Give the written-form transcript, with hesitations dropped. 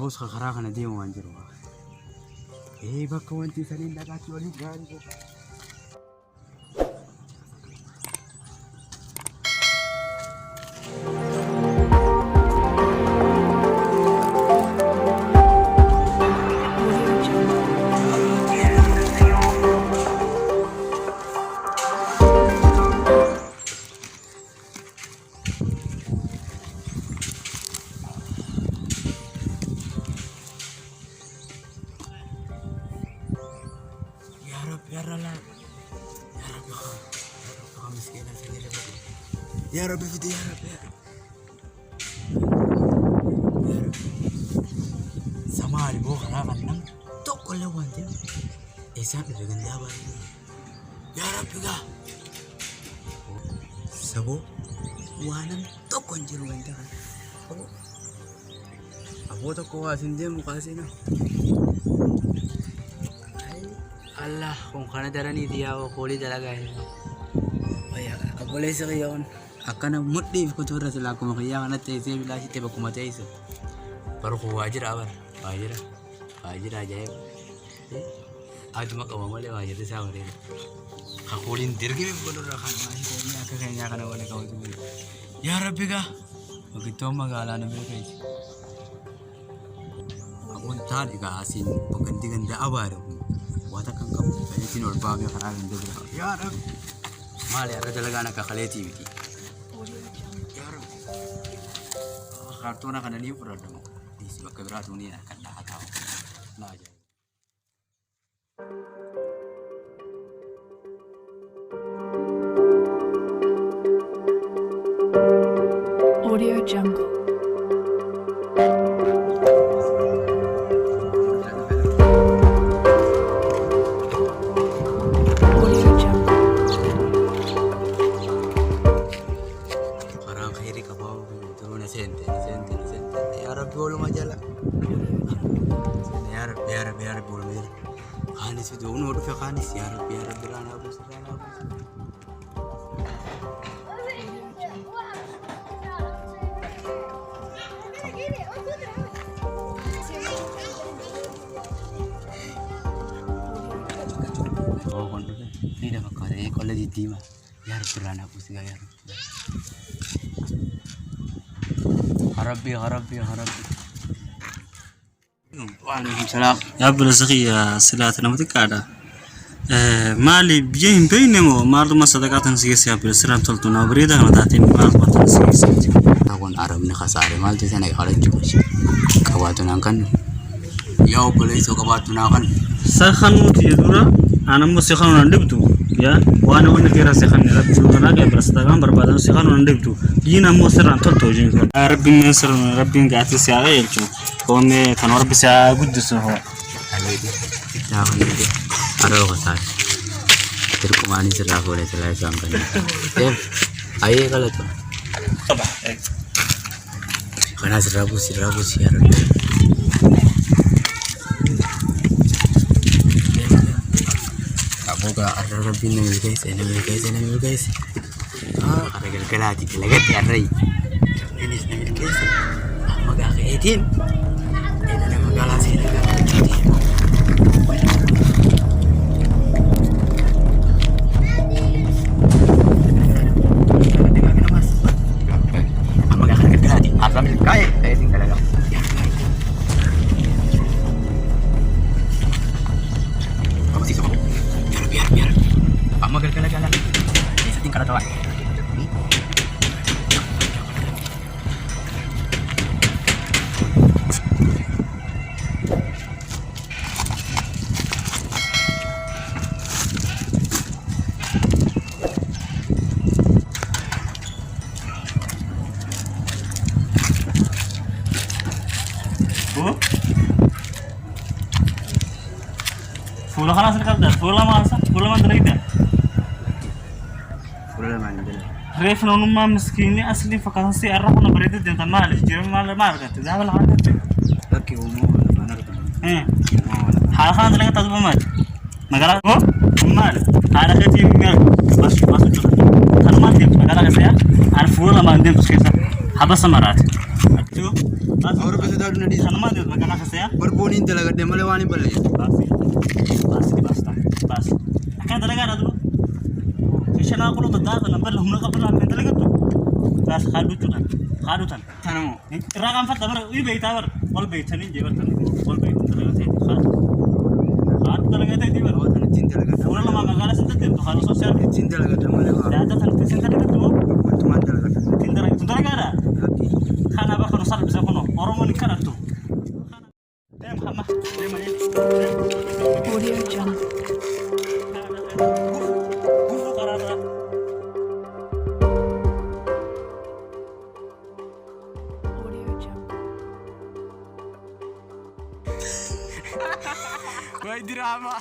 ta'us karaa kana deemu waan jiru. Bakka wanti saniin dhagaatti waliin gaarii. يا رب فدي يا رب يا رب يا رب سماعي بوخ رافع نم تقول له وانت إسحاق الرجال يا رب يا سبو وانا تقول جرو وانت أبو تقول أسندي مقاسنا الله كون خنا دراني ديا وقولي دلعاه ويا أبو ليس غيون أكنا مدي في كتورة سلاكم خيام أنا تيسير بلا شيء تبغى تيسير baru wajar awal wajar aja ya aduh mak kamu malah wajar itu sama deh aku lintir gini bener kan masih kayaknya kayaknya akan awalnya kau itu ya Rabbi kah begitu magalan mereka itu aku tadi kah asin penggantian dah awal watakan kamu kayak tinor bagai karang itu ya Rabbi malah ada lagi anak kaleti itu kartu nak kena liur ada mau di sebagai berat dunia akan dah tahu nah aja Audio Jungle. biar boleh biar kanis itu udah udah kanis ya berana apa oh kondo ini dah makanya kalau di tim ya berana apa sih ya harapi وعليكم السلام يا ابو الزغية سلاتنا متكادا مالي بيهم بينمو مارد ما صدقاتن سيس يا ابو السلام تلتنا بريده انا داتين مارد ما سيس تكون عربني خساره مالتي سنه خرج كواتنا كان يا ابو ليس كواتنا كان سخنوت يدورا انا مو سخنون ندبتو يا وانا وانا كيرا سخن ربنا انا جاي برستغان بربادن سخنون ندبتو ينا مو سران تلتو جين ربي من سر ربي قاتي سيا يلچو كوني كان ربي سيا قدس هو عليدي يا خليدي ارو خسار تركماني سرا بوله سلا سام كان طيب اي غلط طبعا خلاص رابو يا رب Moga ada Rabbi nama guys. Ada gelati lagi array. Ini nama guys. Moga keedin. Ini nama galasi Moga gelati. Asam kai. Keedin kalaga. biar Pak mager gala-gala ini setting kada tawa فولا خلاص الكلام فولا ما دريده فولا ما عندنا ريف نوما مسكيني اصلي فكاسي الرحنا بريده انت مالك جيرم ما رجعت ذا ولا حاجه لكن هو ما نرد حال خان لك تطبع مال مقالا هو مال على كتي بس انا ما دي مقالا كسيا انا فولا ما عندي بس كيسا حبس مرات اكتو Awra bisa tadu na di. Kanama dia magana kasi ya. Berponin talaga de malawani balle. Basta. Akan talaga na dulu. Kishana ako lo tadda na bal humna ka pala men talaga to. Bas hadutan. Tanamo. Ragam fatta mar uy beita bar. Wal beitani je bar tan. Wal beita talaga te. Had talaga te di bar. Awra na tin talaga. Ura lama magala sinta te to halo sosial. Tin talaga de malawa. Data tan sinta te to. Tuman talaga. Tin talaga ada. Hati. Kana ba kono sar bisa kono. Oromo ni kana to. Dem hama. Dem aja. Audio Jungle. Bufu karara. Audio Jungle. Why drama?